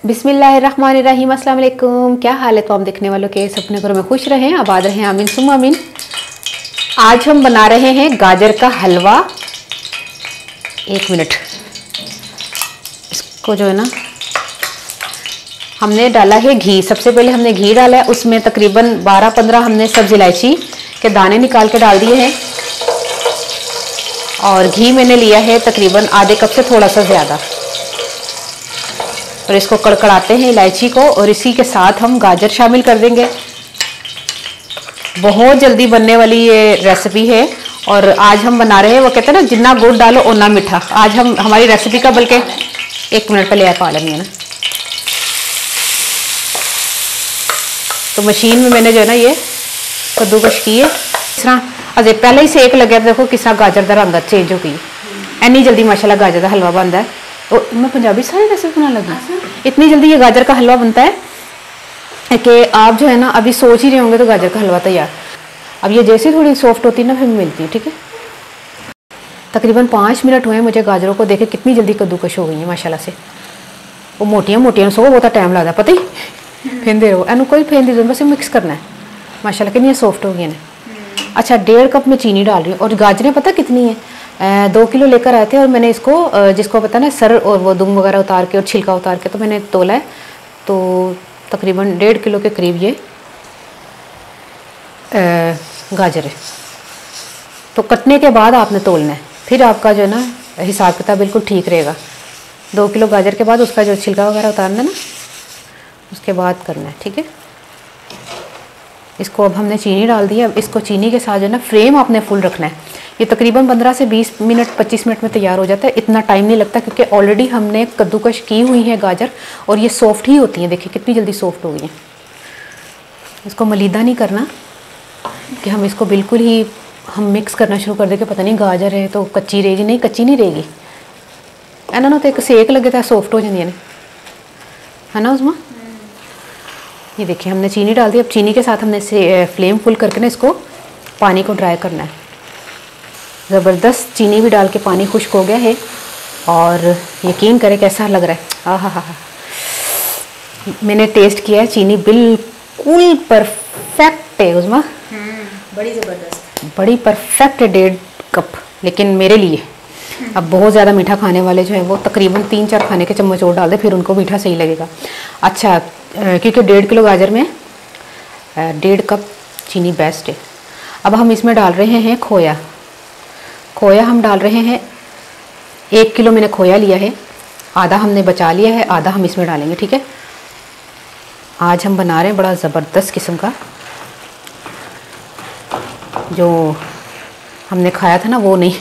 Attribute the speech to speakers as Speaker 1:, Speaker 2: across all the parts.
Speaker 1: बिस्मिल्लाहिर्रहमानिर्रहीम, अस्सलाम वालेकुम। क्या हाल है तो हम देखने वालों के सपने घरों में खुश रहें, आबाद रहें, आमीन सुम्मा आमीन। आज हम बना रहे हैं गाजर का हलवा। एक मिनट, इसको जो है ना हमने डाला है घी। सबसे पहले हमने घी डाला है, उसमें तकरीबन 12-15 हमने सब्ज़ इलायची के दाने निकाल के डाल दिए हैं। और घी मैंने लिया है तकरीबन आधे कप से थोड़ा सा ज़्यादा। और इसको कड़कड़ाते हैं इलायची को, और इसी के साथ हम गाजर शामिल कर देंगे। बहुत जल्दी बनने वाली ये रेसिपी है। और आज हम बना रहे हैं, वो कहते हैं ना जितना गुड़ डालो उतना मीठा। आज हम हमारी रेसिपी का बल्कि 1 मिनट पहले पा लेंगे ना, तो मशीन में मैंने जो है ना ये कद्दूकश की है। इस तरह अजे पहले ही सेक लगे, देखो किस तरह गाजर का रंग चेंज हो गई। इन्नी जल्दी माशाल्लाह गाजर का हलवा बनता है। तो मैं पंजाबी सारी रेसिपी बना लगी। इतनी जल्दी ये गाजर का हलवा बनता है कि आप जो है ना अभी सोच ही रहे होंगे तो गाजर का हलवा तैयार। अब ये जैसे थोड़ी सॉफ्ट होती है ना फिर मिलती है। ठीक है, तकरीबन 5 मिनट हुए मुझे गाजरों को देखे कितनी जल्दी कद्दूकश हो गई है माशाल्लाह से। वो मोटियां मोटियां सो बहुत टाइम लगता है, पता ही फेंदे रहो एनू कोई फेंदी दो, बस मिक्स करना है। माशाल्लाह कितनी सॉफ्ट हो गई है। अच्छा, 1.5 कप में चीनी डाल रही हूँ। और गाजरें पता कितनी है, 2 किलो लेकर आए थे। और मैंने इसको जिसको पता ना सर और वो दुम वगैरह उतार के और छिलका उतार के तो मैंने तोला है। तो तकरीबन 1.5 किलो के करीब ये गाजर है। तो कटने के बाद आपने तोलना है, फिर आपका जो है ना हिसाब किताब बिल्कुल ठीक रहेगा। 2 किलो गाजर के बाद उसका जो छिलका वगैरह उतारना है ना, उसके बाद करना है। ठीक है, इसको अब हमने चीनी डाल दी है। अब इसको चीनी के साथ जो है ना फ्लेम आपने फुल रखना है। ये तकरीबन 15 से 20 मिनट 25 मिनट में तैयार हो जाता है। इतना टाइम नहीं लगता क्योंकि ऑलरेडी हमने कद्दूकश की हुई है गाजर, और ये सॉफ्ट ही होती हैं। देखिए कितनी जल्दी सॉफ्ट हो गई हैं। इसको मलीदा नहीं करना कि हम इसको बिल्कुल ही हम मिक्स करना शुरू कर दें कि पता नहीं गाजर है तो कच्ची रहेगी। नहीं, कच्ची नहीं रहेगी। इन्होंने तो एक सेक लगे तो सॉफ्ट हो जाती है ना उसमें। ये देखिए हमने चीनी डाल दी। अब चीनी के साथ हमने फ्लेम फुल करके ना इसको पानी को ड्राई करना है। ज़बरदस्त चीनी भी डाल के पानी खुश्क हो गया है। और यकीन करें कैसा लग रहा है। हा। मैंने टेस्ट किया है, चीनी बिल्कुल परफेक्ट है उसमें।
Speaker 2: बड़ी ज़बरदस्त,
Speaker 1: बड़ी परफेक्ट है। 1.5 कप लेकिन मेरे लिए। अब बहुत ज़्यादा मीठा खाने वाले जो है वो तकरीबन 3-4 खाने के चम्मच और डाल दे, फिर उनको मीठा सही लगेगा। अच्छा, क्योंकि 1.5 किलो गाजर में 1.5 कप चीनी बेस्ट है। अब हम इसमें डाल रहे हैं खोया। खोया हम डाल रहे हैं 1 किलो मैंने खोया लिया है, आधा हमने बचा लिया है, आधा हम इसमें डालेंगे। ठीक है, आज हम बना रहे हैं बड़ा ज़बरदस्त किस्म का, जो हमने खाया था ना वो नहीं।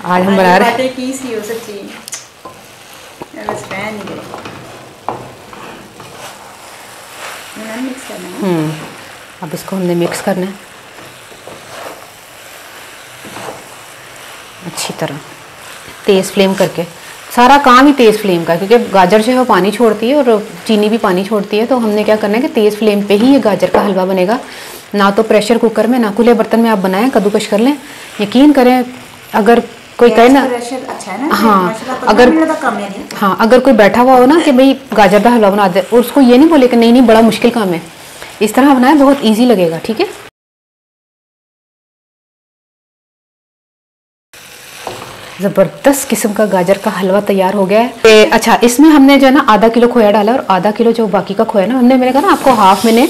Speaker 1: आज हम बना रहे हैं अब इसको हमने मिक्स करना है अच्छी तरह, तेज़ फ्लेम करके। सारा काम ही तेज़ फ्लेम का, क्योंकि गाजर जो है वो पानी छोड़ती है और चीनी भी पानी छोड़ती है। तो हमने क्या करना है कि तेज़ फ्लेम पे ही ये गाजर का हलवा बनेगा। ना तो प्रेशर कुकर में ना खुले बर्तन में आप बनाएं, कद्दूकश कर लें। यकीन करें, अगर कोई कहे ना,
Speaker 2: अच्छा है ना,
Speaker 1: हाँ अगर कोई बैठा हुआ हो ना कि भाई गाजर का हलवा बना दे, और उसको ये नहीं बोले कि नहीं बड़ा मुश्किल काम है, इस तरह बनाए बहुत ईजी लगेगा। ठीक है, ज़बरदस्त किस्म का गाजर का हलवा तैयार हो गया है। अच्छा, इसमें हमने जो है ना आधा किलो खोया डाला, और आधा किलो जो बाकी का खोया ना हमने, मैंने कहा ना आपको हाफ मैंने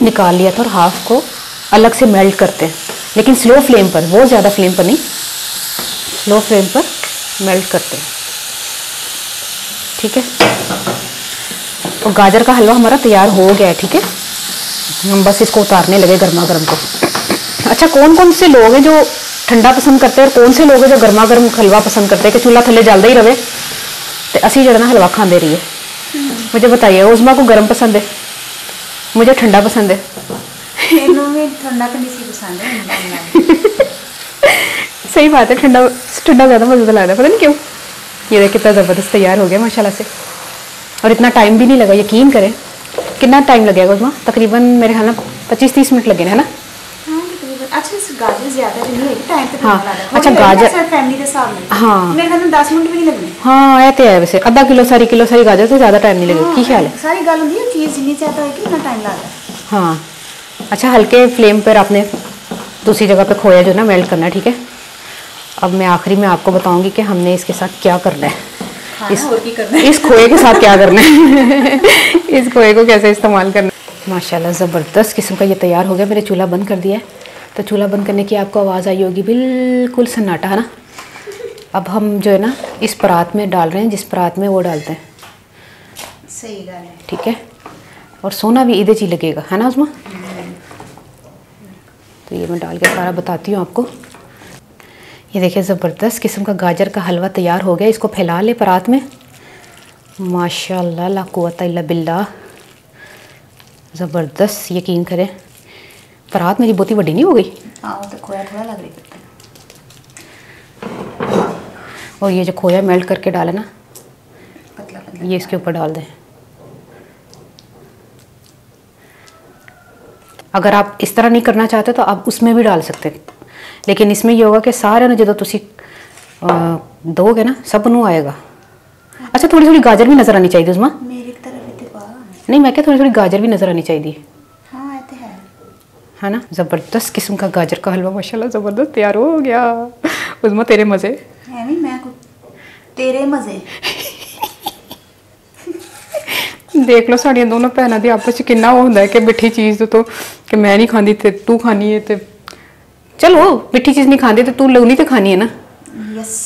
Speaker 1: निकाल लिया था और हाफ को अलग से मेल्ट करते हैं, लेकिन स्लो फ्लेम पर, बहुत ज़्यादा फ्लेम पर नहीं, स्लो फ्लेम पर मेल्ट करते हैं। ठीक है, और गाजर का हलवा हमारा तैयार हो गया है। ठीक है, हम बस इसको उतारने लगे गर्मा गर्म को। अच्छा, कौन कौन से लोग हैं जो ठंडा पसंद करते हैं, और कौन से लोग हैं जो गर्मा गर्म हलवा पसंद करते हैं कि चूल्हा थले जलता ही रहे तो असी जो ना हलवा खाते रहिए। मुझे बताइए, उज़मा को गर्म पसंद है, मुझे ठंडा पसंद है।
Speaker 2: ठंडा तो नहीं पसंद है।
Speaker 1: सही बात है, ठंडा ठंडा ज़्यादा मज़ेदार लग रहा है, पता नहीं क्यों। ये देख कितना ज़बरदस्त तैयार हो गया माशाल्लाह से, और इतना टाइम भी नहीं लगा। यकीन करें, कितना टाइम लगेगा उसमें? तकरीबन मेरे ख्याल में 25-30 मिनट लगे हैं ना।
Speaker 2: हाँ, तकरीबन अच्छा इस गाजर ज्यादा नहीं है टाइम ਤੇ
Speaker 1: हाँ,
Speaker 2: लगता
Speaker 1: अच्छा गाजर
Speaker 2: फैमिली ਦੇ ਹਿਸਾਬ ਨਾਲ
Speaker 1: हाँ
Speaker 2: मेरे ख्याल 10 मिनट भी नहीं लगने।
Speaker 1: हाँ ये तो है वैसे आधा किलो सारी गाजर तो ज़्यादा टाइम नहीं लगेगा की ख्याल है।
Speaker 2: सारी गल होंगी चीज़ जितनी ज़्यादा होगी इतना टाइम लगता है।
Speaker 1: हाँ अच्छा हल्के फ्लेम पर आपने दूसरी जगह पे खोया जो ना मेल्ट करना है ठीक है। अब मैं आखिरी में आपको बताऊंगी कि हमने इसके साथ क्या करना है। इस खोए के साथ क्या करना है इस खोए को कैसे इस्तेमाल करना है। माशाल्लाह ज़बरदस्त किस्म का ये तैयार हो गया। मैंने चूल्हा बंद कर दिया है तो चूल्हा बंद करने की आपको आवाज़ आई होगी बिल्कुल सन्नाटा है ना। अब हम जो है ना इस परात में डाल रहे हैं जिस परात में वो डालते हैं।
Speaker 2: सही गल है
Speaker 1: ठीक है और सोना भी इधर ही लगेगा है ना उस्मा। तो ये मैं डाल के सारा बताती हूँ आपको। ये देखिए ज़बरदस्त किस्म का गाजर का हलवा तैयार हो गया। इसको फैला ले परात में। माशाल्लाह ला कुव्वत इल्ला बिल्लाह ज़बरदस्त। यकीन करें परात मेरी बहुत ही बड़ी नहीं हो गई।
Speaker 2: हाँ वो तो खोया थोड़ा लग रही है।
Speaker 1: और ये जो खोया मेल्ट करके डाला ना
Speaker 2: पतला
Speaker 1: ये इसके ऊपर डाल दें। अगर आप इस तरह नहीं करना चाहते तो आप उसमें भी डाल सकते हैं लेकिन इसमें ये होगा कि सारे ने जो तुसी दोगे ना सब नू आएगा। अच्छा थोड़ी थोड़ी गाजर भी नज़र आनी चाहिए उसमें।
Speaker 2: मेरी तरफ भी तो
Speaker 1: नहीं मैं क्या थोड़ी थोड़ी गाजर भी नज़र आनी चाहिए।
Speaker 2: हाँ ये तो
Speaker 1: है ना। ज़बरदस्त किस्म का गाजर का हलवा माशाल्लाह ज़बरदस्त तैयार हो गया। उसमें तेरे मज़े
Speaker 2: है नहीं मैं तेरे मज़े
Speaker 1: देख लो साड़ियाँ दोनों भैनों के आपस च कितना वो होंदा है कि मिठी चीज़ तो कि मैं नहीं खाती ते तू खानी है तो चलो मिठी चीज़ नहीं खाती तो तू लवली तो खानी है ना।
Speaker 2: यस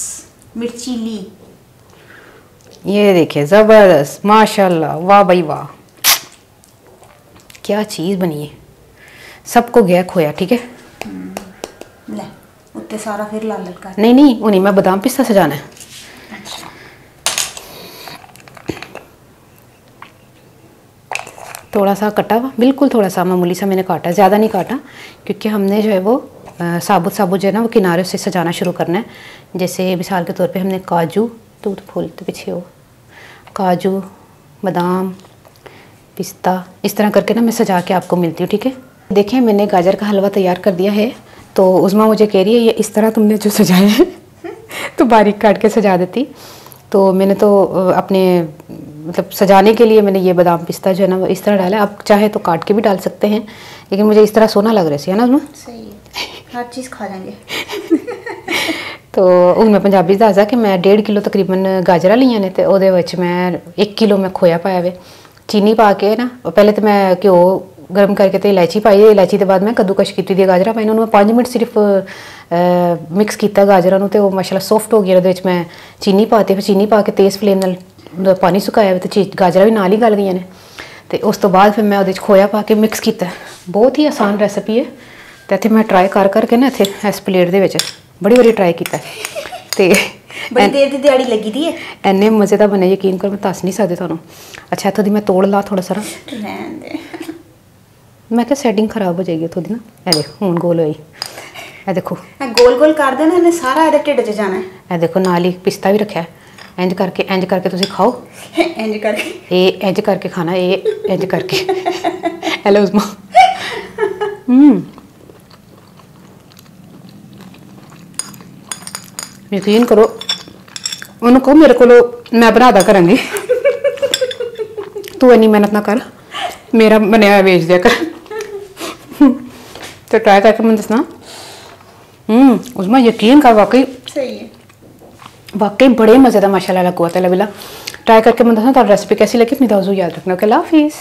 Speaker 2: मिर्ची ली।
Speaker 1: ये देखिए ज़बरदस्त माशाल्लाह वाह भाई वाह क्या चीज़ बनी है। सबको गया खोया ठीक है।
Speaker 2: ले उत्ते सारा फिर लाल लाल कर
Speaker 1: नहीं उन्हीं मैं बादाम पिस्ता सजाना है। थोड़ा सा कटा हुआ बिल्कुल थोड़ा सा मामूली सा मैंने काटा ज़्यादा नहीं काटा क्योंकि हमने जो है वो साबुत जो है ना वो किनारे से सजाना शुरू करना है। जैसे मिसाल के तौर पे हमने काजू तो फूल तो पीछे हो काजू बादाम पिस्ता इस तरह करके ना मैं सजा के आपको मिलती हूँ ठीक है। देखें मैंने गाजर का हलवा तैयार कर दिया है तो उस्मा मुझे कह रही है ये इस तरह तुमने जो सजाया है तो बारीक काट के सजा देती। तो मैंने तो अपने मतलब सजाने के लिए मैंने ये बादाम पिस्ता जो है ना वो इस तरह डाला है। आप चाहे तो काट के भी डाल सकते हैं लेकिन मुझे इस तरह सोना लग रहा है ना उसमें।
Speaker 2: सही है हर चीज़ खा लेंगे
Speaker 1: तो हूँ मैं पंजाबी दसदा कि मैं 1.5 किलो तकरीबन गाजर लिया ने तो ਉਹਦੇ ਵਿੱਚ मैं 1 किलो मैं खोया पाया वे चीनी पा के ना पहले तो मैं घ्यो गर्म करके तो इलायची पाई इलायची के बाद मैं कद्दूकश की गाजर पाई उन्होंने 5 मिनट सिर्फ मिक्स किया गाजर तो माशाल्लाह सॉफ्ट हो गया। वो मैं चीनी पाती फिर चीनी पा के तेज़ फ्लेम नाल पानी सुकाया तो गाजर भी नाल ही गल गई ने तो उस तो बाद फिर मैं वो खोया पा के मिक्स किया। बहुत ही आसान रेसिपी है तो इतने मैं ट्राई कर करके ना इतने इस प्लेट के बड़ी बारी ट्राई किया तो
Speaker 2: बड़ी देर की दिहाड़ी लगी दी है
Speaker 1: इन्ने मज़े का बने यकीन करो मैं दस नहीं सकती थोनों। अच्छा इतों मैं तोड़ ला थोड़ा सारा
Speaker 2: रहन दे
Speaker 1: मैं क्या सैटिंग खराब हो जाएगी थोड़ी ना। ए देख हूँ गोल हुई ए देखो
Speaker 2: गोल गोल कर देना इन्हें सारा ढिड च जाना है।
Speaker 1: ए देखो नाल ही पिस्ता भी रखा है इंज करके तुम खाओ
Speaker 2: इंज करके
Speaker 1: ये इंज करके खाना ये इंज करके हेलो उस्मा यकीन करो उन्होंने कहो मेरे को मैं बना दा करांगी तू इन्नी मेहनत ना कर मेरा बनया बेच दिया कर तो ट्राई करके मैं दसना उसमें यकीन कर वाकई
Speaker 2: सही है
Speaker 1: वाकई बड़े मज़े का माशाल्लाह कुव्वत इल्ला बिल्लाह। ट्राई करके मैं दसना तो रेसिपी कैसी लगी अपनी दावज़ू याद रखना। ओके अल्लाह हाफिज़।